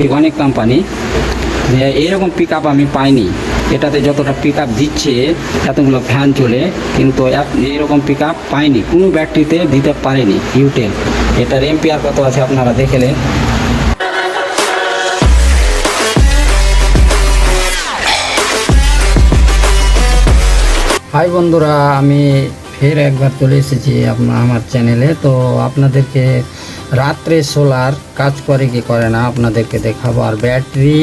Battery অনেক company, এরকম pick up আমি পাইনি। এটাতে যতটা পিক আপ দিচ্ছে এতগুলো ফ্যান চলে, কিন্তু এরকম পিক আপ পাইনি, কোনো ব্যাটারিতে দিতে পারেনি ইউটেল। এটার এম্পিয়ার কত আছে আপনারা দেখলেন। হাই বন্ধুরা, আমি ফের একবার চলে এসেছি আমার চ্যানেলে। তো আপনাদেরকে রাত্রে সোলার কাজ করে কি করে না আপনাদেরকে দেখাবো, আর ব্যাটারি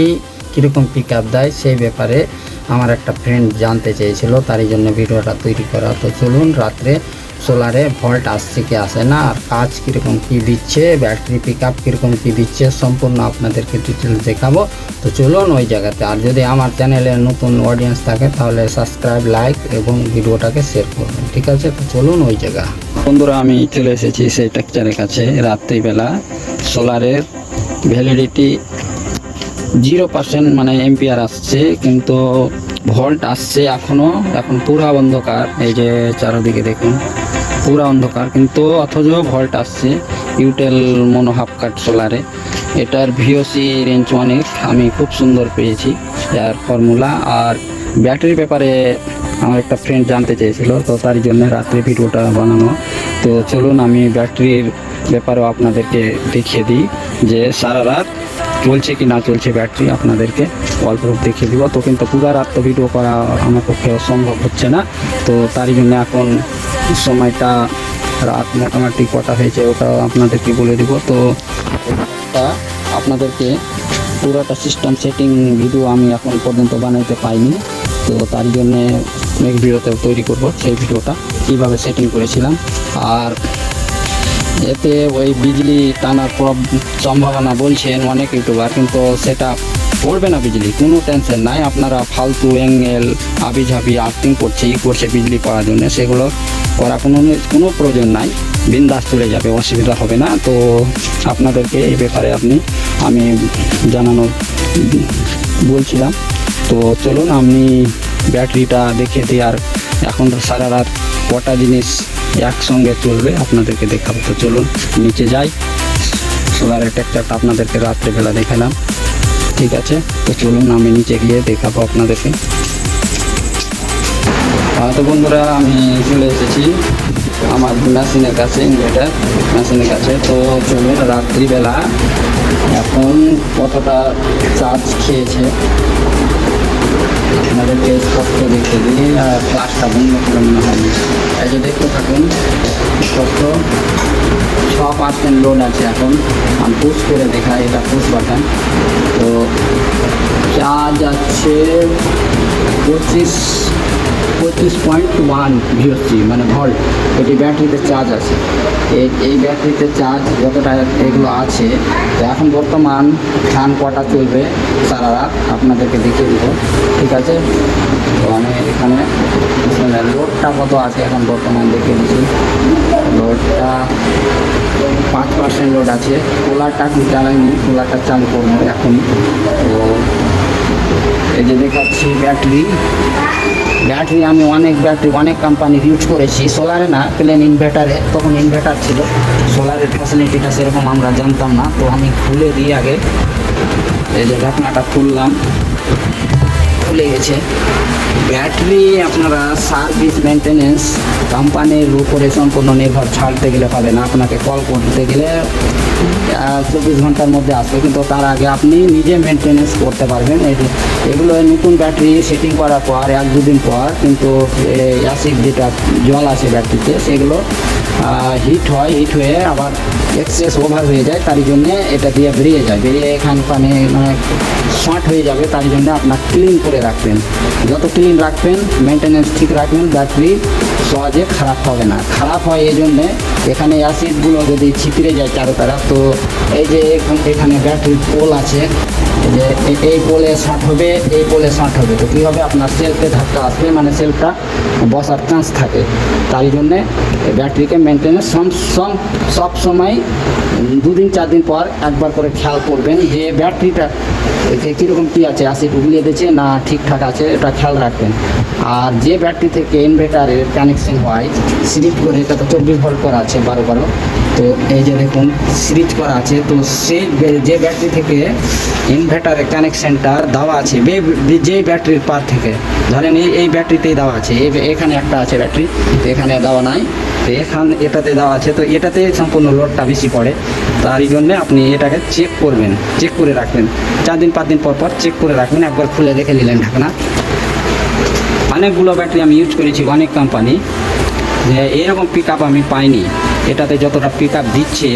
কীরকম পিক আপ দেয় সেই ব্যাপারে আমার একটা ফ্রেন্ড জানতে চেয়েছিল, তারই জন্য ভিডিওটা তৈরি করা। তো চলুন, রাত্রে সোলারে ভল্ট আসছে কি আসে না, আর কাজ কীরকম কী দিচ্ছে, ব্যাটারি পিক আপ কীরকম কী দিচ্ছে, সম্পূর্ণ আপনাদেরকে ডিটেলস দেখাবো। তো চলুন ওই জায়গাতে। আর যদি আমার চ্যানেলে নতুন অডিয়েন্স থাকে তাহলে সাবস্ক্রাইব, লাইক এবং ভিডিওটাকে শেয়ার করবেন, ঠিক আছে? তো চলুন ওই জায়গা। বন্ধুরা, আমি চলে এসেছি সেই টেক্সচারের কাছে। রাত্রিবেলা সোলারের ভ্যালিডিটি 0% মানে এম্পিয়ার আসছে, কিন্তু ভল্ট আসছে এখনও। এখন পুরা অন্ধকার, এই যে চারদিকে দেখুন পুরা অন্ধকার, কিন্তু অথচ ভল্ট আসছে। ইউটেল মোনো হাফ কাট সোলারে এটার ভিওসি রেঞ্জ অনেক আমি খুব সুন্দর পেয়েছি এর ফর্মুলা। আর ব্যাটারির ব্যাপারে আমার একটা ফ্রেন্ড জানতে চেয়েছিল, তো তার জন্য রাত্রে ভিডিওটা বানানো। তো চলুন আমি ব্যাটারির ব্যাপারেও আপনাদেরকে দেখিয়ে দিই যে সারা রাত চলছে কি না চলছে ব্যাটারি, আপনাদেরকে অল্প দেখিয়ে দিব। তো কিন্তু পুরো রাত তো ভিডিও করা আমার পক্ষে সম্ভব হচ্ছে না, তো তারই জন্য এখন সময়টা রাত মোটামুটি কটা হয়েছে ওটা আপনাদেরকে বলে দিব। তো আপনাদেরকে পুরোটা সিস্টেম সেটিং ভিডিও আমি এখন পর্যন্ত বানাইতে পাইনি, তো তার জন্যে নেক্সট ভিডিওতে তৈরি করব সেই ভিডিওটা কীভাবে সেটিং করেছিলাম। আর এতে ওই বিজলি টানার সম্ভাবনা বলছেন অনেক ইউটিউবার, কিন্তু সেটা পড়বে না বিজলি, কোনো টেনশন নাই। আপনারা ফালতু অ্যাঙ্গেল আবিঝাবি আর্থিং করছে বিজলি পাওয়ার জন্য, সেগুলো করা কোনো প্রয়োজন নাই, বিন্দাস চলে যাবে, অসুবিধা হবে না। তো আপনাদেরকে এই ব্যাপারে আমি জানানো বলছিলাম। তো চলুন আমি ব্যাটারিটা দেখে দিই, আর এখন সারা রাত কটা জিনিস একসঙ্গে চলবে আপনাদেরকে দেখাবো। তো চলুন নিচে যাই, সোলারের টেক্সচারটা আপনাদেরকে রাত্রেবেলা দেখালাম, ঠিক আছে? তো চলুন আমি নিচে গিয়ে দেখাবো আপনাদেরকে। তো বন্ধুরা, আমি চলে এসেছি আমার মেশিনের কাছে, ইনভার্টার মেশিনের কাছে। তো চলুন রাত্রিবেলা এখন কতটা চার্জ খেয়েছে আপনাদেরকে স্পষ্ট দেখতে দিই। ফ্লাশটা বন্ধ করে মনে হয়, এই যে দেখতে থাকুন, স্পষ্ট 6% লোড আছে। এখন আমি পুশ করে দেখাই, এটা পুশ বাটন। তো চার্জ আছে 25.1 ভিওসি মানে ভল্ট, এটি ব্যাটারিতে চার্জ আছে। এই ব্যাটারিতে চার্জ যতটা এগুলো আছে। তো এখন বর্তমান ফ্যান কটা চলবে সারা রাত আপনাদেরকে দেখিয়ে দেবো, ঠিক আছে? তো আমি এখানে লোডটা কত আছে এখন বর্তমান দেখিয়ে দিচ্ছি। লোডটা 5% লোড আছে। কুলারটা এখন চালাইনি, কুলারটা চালু করবো এখন। তো এই যে দেখাচ্ছি ব্যাটারি আমি অনেক কোম্পানির ইউজ করেছি, সোলারে না, প্লেন ইনভার্টারে। তখন ইনভার্টার ছিল, সোলারের ফ্যাসিলিটিটা সেরকম আমরা জানতাম না। তো আমি খুলে দিই আগে, এই যে ঢাকনাটা খুলে গেছে। ব্যাটারি আপনারা সার্ভিস মেনটেনেন্স কোম্পানির উপরে সম্পূর্ণ নির্ভর ছাড়তে গেলে হবে না, আপনাকে কল করতে গেলে 24 ঘন্টার মধ্যে আসবে, কিন্তু তার আগে আপনি নিজে মেনটেনেন্স করতে পারবেন। এগুলো নতুন ব্যাটারি সেটিং করার পর 1-2 দিন পর কিন্তু অ্যাসিড যেটা জল আছে ব্যাটারিতে সেগুলো হিট হয়ে আবার এক্সেস ওভার হয়ে যায়, তার জন্যে এটা দিয়ে বেরিয়ে এখানে মানে শর্ট হয়ে যাবে। তার জন্য আপনার ক্লিন করে রাখবেন, যত ক্লিন রাখবেন, মেনটেনেন্স ঠিক রাখবেন, ব্যাটারি সহজে খারাপ হবে না। খারাপ হয় এই জন্যে এখানে অ্যাসিডগুলো যদি ছিটরে যায় চারো তরফ। তো এই যে এখানে ব্যাটারির পোল আছে, যে এই পোলে শর্ট হবে, এই পোলে শর্ট হবে। তো কী হবে, আপনার সেলফে ধাক্কা আসবে, মানে সেলফটা বসার চান্স থাকে। তাই জন্যে ব্যাটারিকে মেনটেনেন্স সব সময় 2 দিন 4 দিন পর একবার করে খেয়াল করবেন যে ব্যাটারিটা কীরকম কী আছে, অ্যাসিড উগলিয়ে দিচ্ছে না ঠিকঠাক আছে, এটা খেয়াল রাখবেন। আর যে ব্যাটারি থেকে ইনভার্টারের কানেকশন হয় স্লিপ করে, এটা তো 24 ভোল্ট করা আছে 12, তো তো এই যে দেখুন সিরিজ করা আছে, তো সেই যে ব্যাটারি থেকে ইনভার্টারের কানেকশানটা দেওয়া আছে যে ব্যাটারির পার থেকে, ধরেন এই ব্যাটারিতেই দেওয়া আছে, এখানে একটা আছে ব্যাটারি, তো এখানে দেওয়া নাই, তো এটাতে দেওয়া আছে, তো এটাতে সম্পূর্ণ লোডটা বেশি পড়ে। তারই জন্যে আপনি এটাকে চেক করবেন, চেক করে রাখবেন 4 দিন 5 দিন পর পর চেক করে রাখবেন, একবার খুলে দেখে নিলেন ঢাকনা। অনেকগুলো ব্যাটারি আমি ইউজ করেছি, অনেক কোম্পানি, যে এরকম পিক আপ আমি পাইনি। এটাতে যতটা পিক আপ দিচ্ছে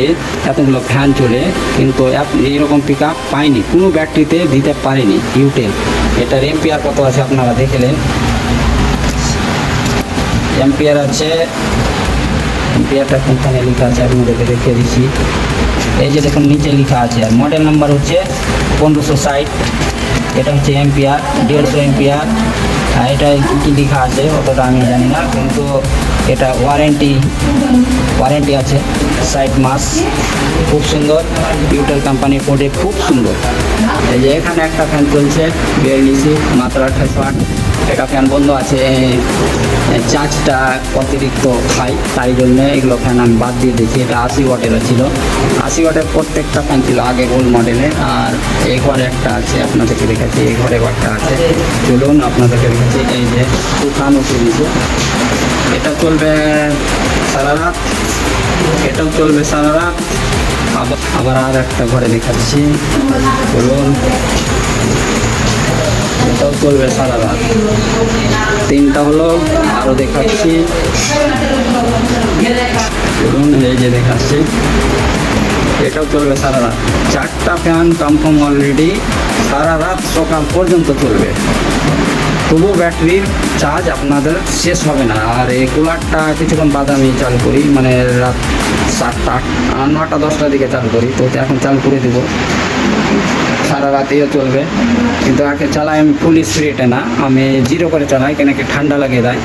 এতগুলো ফ্যান চলে, কিন্তু এইরকম পিক আপ পাইনি, কোনো ব্যাটারিতে দিতে পারেনি ইউটেল। এটার এম্পিয়ার কত আছে আপনারা দেখলেন, এম্পিয়ার আছে, এম্পিয়ারটা কোনখানে লেখা আছে আপনাদেরকে দেখিয়ে দিচ্ছি। এই যে দেখুন নিচে লেখা আছে, আর মডেল নাম্বার হচ্ছে 1560। এটা হচ্ছে এম্পিয়ার, 150 এম্পিয়ার। আর এটা কী লেখা আছে অতটা আমি জানি না, কিন্তু এটা ওয়ারেন্টি আছে 60 মাস। খুব সুন্দর, ইউটেল কোম্পানির প্রোডাক্ট, খুব সুন্দর। এই যে এখানে একটা ফ্যান চলছে বিএলডিসি, মাত্র 28 ওয়াট। এটা ফ্যান বন্ধ আছে, চার্জটা অতিরিক্ত খাই, তাই জন্য এগুলো ফ্যান আমি বাদ দিয়ে দিয়েছি। এটা 80 ওয়াটেরও ছিল, 80 ওয়াটের প্রত্যেকটা ফ্যান ছিল আগে ওল্ড মডেলে। আর এই ঘরে একটা আছে, আপনাদেরকে দেখাচ্ছি, এই ঘরে একটা আছে, চলুন আপনাদেরকে দেখাচ্ছি। এই যে ফ্যানও চলছে, এটা চলবে সারা রাত, এটাও চলবে সারা রাত। আবার আর একটা ঘরে দেখাচ্ছি, চলুন, এটাও চলবে সারা রাত। 3টা হলো, আরও দেখাচ্ছি, চলুন, এই যে দেখাচ্ছি, এটাও চলবে সারা রাত। 4টা ফ্যান কনফার্ম অলরেডি, সারা রাত সকাল পর্যন্ত চলবে। তবু ব্যাটারির চার্জ আপনাদের শেষ হবে না। আর এই কুলারটা কিছুক্ষণ বাদে আমি চালু করি, মানে রাত 7টা 9টা 10টার দিকে চালু করি, তো এখন চালু করে দেবো, সারা রাতেও চলবে। কিন্তু আগে চালাই আমি ফুল স্পিডে না, আমি 0 করে চালাই, কেন কি ঠান্ডা লাগিয়ে দেয়।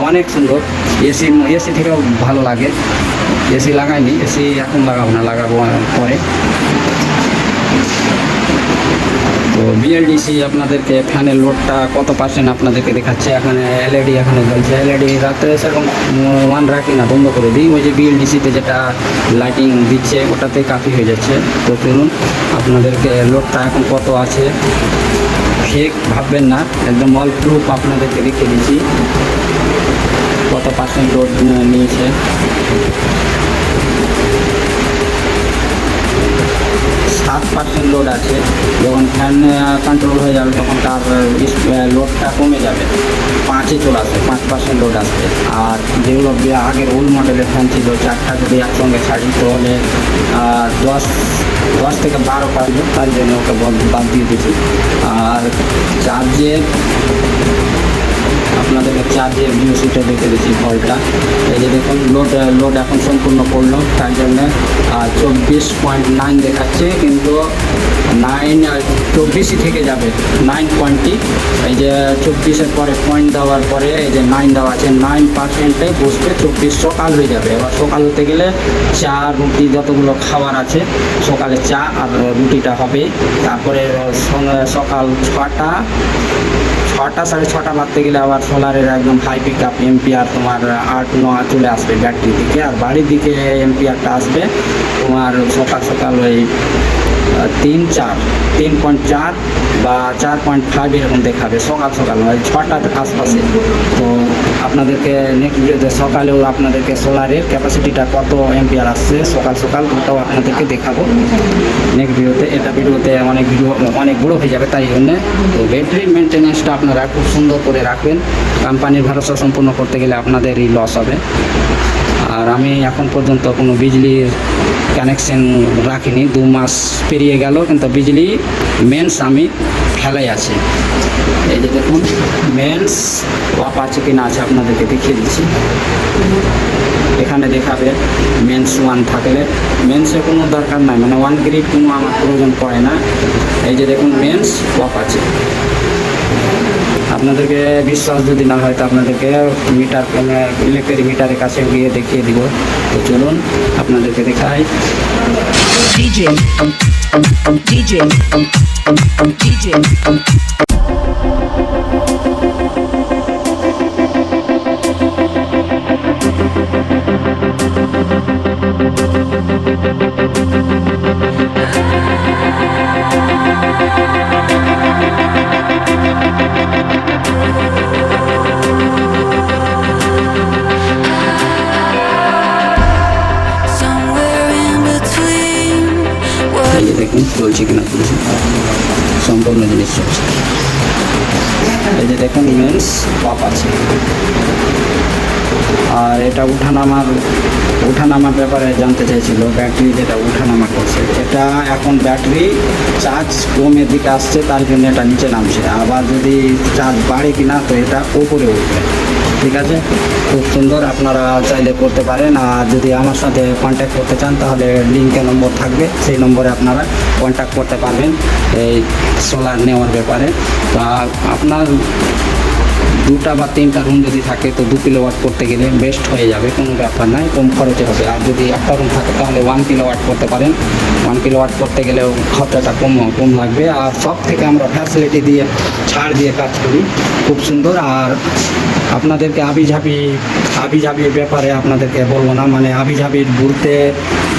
অনেক সুন্দর, এসি থেকেও ভালো লাগে। এসি লাগাইনি, এসি এখন লাগাবো না, লাগাবো পরে। তো বিএলডিসি আপনাদেরকে ফ্যানের লোডটা কত পার্সেন্ট আপনাদেরকে দেখাচ্ছে। এখানে এলইডি এখানে জ্বলছে, এলইডি রাতে সেরকম ওয়ান রাখি না, বন্ধ করে দিই। ওই যে বিএলডিসিতে যেটা লাইটিং দিচ্ছে ওটাতে কাফি হয়ে যাচ্ছে। তো চলুন আপনাদেরকে লোডটা এখন কত আছে, ফেক ভাববেন না, একদম অল প্রুফ আপনাদেরকে দেখিয়ে দিচ্ছি কত পার্সেন্ট লোড নিয়েছে। 7% লোড আছে। যখন ফ্যান কন্ট্রোল হয়ে যাবে তখন তার লোডটা কমে যাবে, 5-এ চলে আসবে, 5% লোড আসবে। আর যেগুলো আগের ওল্ড মডেলের ফ্যান ছিল, 4টা যদি একসঙ্গে ছাড়ি তাহলে 10 থেকে 12 পারবে, তার জন্য ওকে বাদ দিয়ে দিচ্ছি। আর চার্জের আপনাদেরকে চার্জের ভিউসিটা দেখে দিচ্ছি, ভল্টটা। এই যে দেখুন লোড এখন সম্পূর্ণ করলো, তার জন্য 24.9 দেখাচ্ছে, কিন্তু 24ই থেকে যাবে 9.20। এই যে 24-এর পরে পয়েন্ট দেওয়ার পরে এই যে 9 দেওয়া আছে, 9%-এ বসবে, 24 সকাল হয়ে যাবে। এবার সকাল হতে গেলে চা রুটি যতগুলো খাবার আছে, সকালে চা আর রুটিটা হবে। তারপরে সকাল 6টা 6:30 বাজতে গেলে আবার সোলারের একদম হাই পিক আপ এম্পিয়ার তোমার 8-9 চলে আসবে ব্যাটারির দিকে, আর বাড়ির দিকে এম্পিয়ারটা আসবে তোমার সকাল ওই 3.4 বা 4.5 এরকম দেখাবে সকাল ওই 6টার আশপাশে। তো আপনাদেরকে নেক্সট ভিডিওতে সকালেও আপনাদেরকে সোলারের ক্যাপাসিটিটা কত এম্পিয়ার আসছে সকাল ওটাও আপনাদেরকে দেখাবো নেক্সট ভিডিওতে। এটা ভিডিওতে অনেক বড়ো হয়ে যাবে, তাই জন্যে তো ব্যাটারি মেনটেন্যান্সটা আপনারা খুব সুন্দর করে রাখবেন। কোম্পানির ভরসা সম্পূর্ণ করতে গেলে আপনাদেরই লস হবে। আর আমি এখন পর্যন্ত কোনো বিজলির কানেকশন রাখিনি, 2 মাস পেরিয়ে গেল, কিন্তু বিজলি মেন্স আমি ফেলাই আছে। এই যে দেখুন মেন্স অফ আছে কি না আছে আপনাদেরকে দেখিয়ে দিচ্ছি। এখানে দেখাবে মেন্স 1 থাকলে, মেন্সের কোনো দরকার নাই, মানে 1 গ্রিড কোনো আমার প্রয়োজন পড়ে না। এই যে দেখুন মেন্স অফ আছে। আপনাদেরকে বিশ্বাস যদি না হয় তো আপনাদেরকে মিটার ইলেকট্রিক মিটারের কাছে গিয়ে দেখিয়ে দিব। তো চলুন আপনাদেরকে দেখাই। DJ সম্পূর্ণ জিনিস চলছে। এই যে দেখুন মেন্স পাপ আছে। আর এটা উঠানামার ব্যাপারে জানতে চাইছিল, ব্যাটারি যেটা উঠানামা করছে, এটা এখন ব্যাটারি চার্জ কমের দিকে আসছে, তার জন্য এটা নিচে নামছে। আবার যদি চার্জ বাড়ে কিনা তো এটা উপরে উঠবে। ঠিক আছে, খুব সুন্দর, আপনারা চাইলে করতে পারেন। আর যদি আমার সাথে কন্ট্যাক্ট করতে চান তাহলে লিঙ্কে নম্বর থাকবে, সেই নম্বরে আপনারা কন্ট্যাক্ট করতে পারবেন এই সোলার নেওয়ার ব্যাপারে। তো আপনার 2টা বা 3টা রুম যদি থাকে তো 2 কিলোওয়াট করতে গেলে বেস্ট হয়ে যাবে, কোনো ব্যাপার নাই, কম খরচে হবে। আর যদি একটা রুম থাকে তাহলে 1 কিলোওয়াট করতে পারেন। 1 কিলোওয়াট করতে গেলেও খরচাটা কম লাগবে। আর সব থেকে আমরা ফ্যাসিলিটি দিয়ে ছাড় দিয়ে কাজ করি, খুব সুন্দর। আর আপনাদেরকে আবিঝাবির ব্যাপারে আপনাদেরকে বলবো না, মানে আবিঝাবির বলতে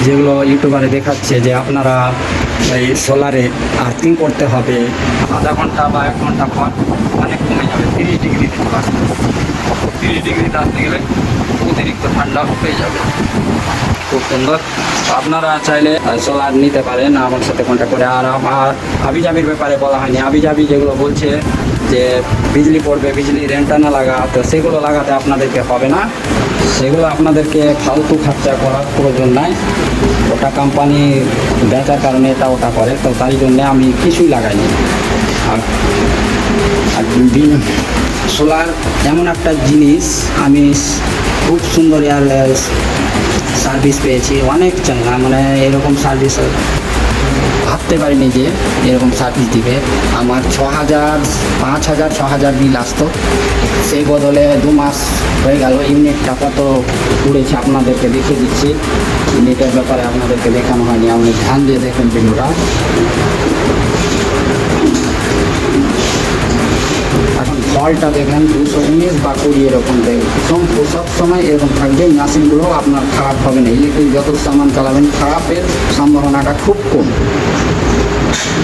যেগুলো ইউটিউবারে দেখাচ্ছে যে আপনারা এই সোলারে আর্থিং করতে হবে, আধা ঘন্টা বা 1 ঘন্টা পর অনেক কমে যাবে, 30 ডিগ্রিতে চলে আসবে। 30 ডিগ্রিতে আসতে গেলে অতিরিক্ত ঠান্ডা হয়ে যাবে। খুব সুন্দর, আপনারা চাইলে সোলার নিতে পারেন আমার সাথে কন্ট্যাক্ট করে। আর আমার আবিঝাবির ব্যাপারে বলা হয়নি, আবিঝাবি যেগুলো বলছে যে বিজলি পড়বে, বিজলি রেন্টটা না লাগা, তো সেগুলো লাগাতে আপনাদেরকে হবে না, সেগুলো আপনাদেরকে ফালতু খরচা করার প্রয়োজন নাই। ওটা কোম্পানি বেচার কারণে এটা ওটা করে, তো তাই জন্যে আমি কিছুই লাগাইনি। আর সোলার এমন একটা জিনিস, আমি খুব সুন্দর সার্ভিস পেয়েছি অনেক চাঙ্গা, মানে এরকম সার্ভিস ভাবতে পারিনি যে এরকম সার্ভিস দিবে। আমার 6,000, 5,000, 6,000 বিল আসতো, সেই বদলে 2 মাস হয়ে গেল। ইউনিটটা কত উড়েছে আপনাদেরকে দেখিয়ে দিচ্ছি। ইউনিটের ব্যাপারে আপনাদেরকে দেখানো হয়নি, আপনি ধ্যান দিয়ে দেখবেন ভিডিওটা। এখন ফলটা দেখেন 219 বা 20 এরকম দেখবেন, সব সময় এরকম থাকবে। মেশিনগুলো আপনার খারাপ হবে না, ইলেকট্রিক যত সামান চালাবেন খারাপের সম্ভাবনাটা খুব কম।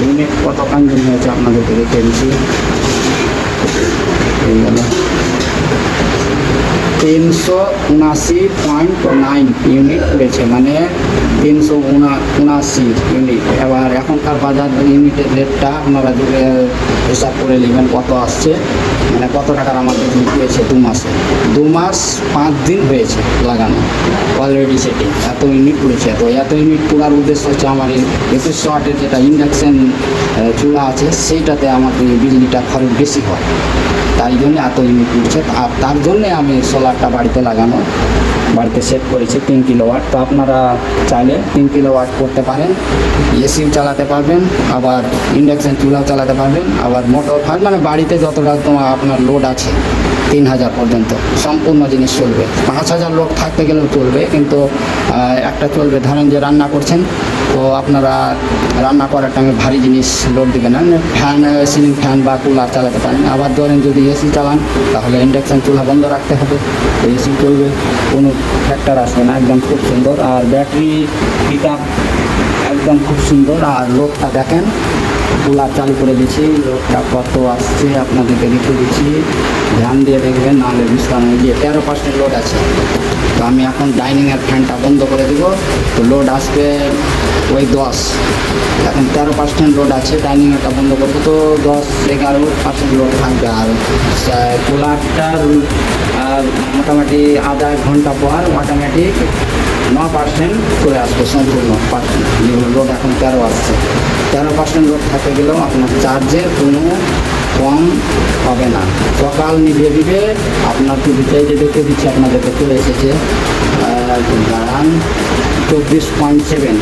ইউনিট কত কনজিউম হয়েছে আপনাদেরকে দেখে দিচ্ছি। এই গেল 379.9 ইউনিট উঠেছে, মানে 379 ইউনিট। এবার এখনকার বাজার ইউনিটের রেটটা আপনারা যদি হিসাব করে নেবেন কত আসছে, মানে কত টাকার আমাদের হয়েছে 2 মাসে। 2 মাস 5 দিন হয়েছে লাগানো অলরেডি, সেটি এত ইউনিট উঠেছে। তো এত ইউনিট তোলার উদ্দেশ্য হচ্ছে আমার এই 2100 ওয়াটের যেটা ইন্ডাকশন চুলা আছে সেইটাতে আমাদের বিজলিটা খরচ বেশি হয়, তাই জন্য এত ইউনিট উঠছে। আর তার জন্যে আমি সোলারটা বাড়িতে সেট করেছি 3 কিলোওয়াট। তো আপনারা চাইলে 3 কিলোওয়াট করতে পারেন, এসিও চালাতে পারবেন, আবার ইন্ডাকশন চুলাও চালাতে পারবেন, আবার মোটর ফার, মানে বাড়িতে যতটা তোমার আপনার লোড আছে 3000 পর্যন্ত সম্পূর্ণ জিনিস চলবে। 5000 লোড থাকতে গেলেও চলবে, কিন্তু একটা চলবে। ধরেন যে রান্না করছেন, তো আপনারা রান্না করার টাইমে ভারী জিনিস লোড দেবে না, ফ্যান, সিলিং ফ্যান বা কুলার চালাতে পারেন। আবার ধরেন যদি এসি চালান তাহলে ইন্ডাকশন চুলা বন্ধ রাখতে হবে, এসি চলবে, কোনো ফ্যাক্টর আসবে না। একদম খুব সুন্দর। আর ব্যাটারি পিক আপ একদম খুব সুন্দর। আর লোডটা দেখেন, কুলার চালু করে দিচ্ছি, লোডটা কত আসছে আপনাদেরকে দেখিয়ে দিচ্ছি, ধ্যান দিয়ে দেখবেন, নাহলে বুঝতে হবে। গিয়ে 13% লোড আছে। তো আমি এখন ডাইনিংয়ের ফ্যানটা বন্ধ করে দেবো, তো লোড আসবে ওই 10। এখন 13% লোড আছে, ডাইনিংয়েরটা বন্ধ করবো তো 10-11% লোড থাকবে। আর কুলারটার মোটামুটি আধা ঘন্টা পর অটোমেটিক 9% চলে আসবে, সম্পূর্ণ পার্সেন্ট। যেগুলো লোড এখন 13 আসছে, 13% লোড থাকতে গেলেও আপনার চার্জের কোনো কম হবে না। সকাল নিভিয়ে দিবে আপনার টিভিতে, যে দেখে দিচ্ছি আপনাদেরকে চলে এসেছে, দাঁড়ান 24.7,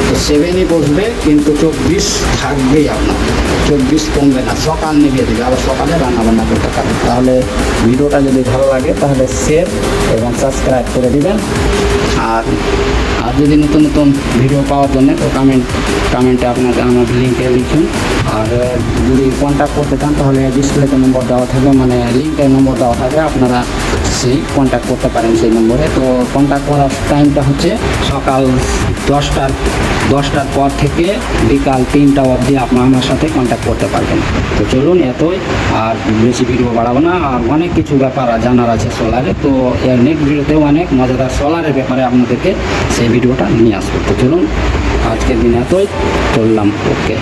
তো 7ই বসবে, কিন্তু 24 থাকবেই আপনার, 24 কমবে না। সকাল নিভিয়ে দেবে, আবার সকালে রান্নাবান্না করতে পারেন। তাহলে ভিডিওটা যদি ভালো লাগে তাহলে শেয়ার এবং সাবস্ক্রাইব করে দিবেন। আর যদি নতুন ভিডিও পাওয়ার জন্য তো কমেন্টে আপনাদের আমার লিঙ্কে লিখুন। আর যদি কন্ট্যাক্ট করতে চান তাহলে ডিসপ্লেতে নম্বর দেওয়া থাকবে, মানে লিঙ্কের নম্বর দেওয়া থাকবে, আপনারা সেই কন্ট্যাক্ট করতে পারেন সেই নম্বরে। তো কন্ট্যাক্ট করার টাইমটা হচ্ছে সকাল 10টার পর থেকে বিকাল 3টা অবধি আপনার আমার সাথে কন্ট্যাক্ট করতে পারবেন। তো চলুন এতই, আর বেশি ভিডিও বাড়াবো না। আর অনেক কিছু ব্যাপার জানার আছে সোলারে, তো এর নেক্সট ভিডিওতেও অনেক মজাদার সোলারের ব্যাপারে আপনাদেরকে সেই ভিডিওটা নিয়ে আসবো। তো চলুন আজকের দিন এতই, চললাম, ওকে।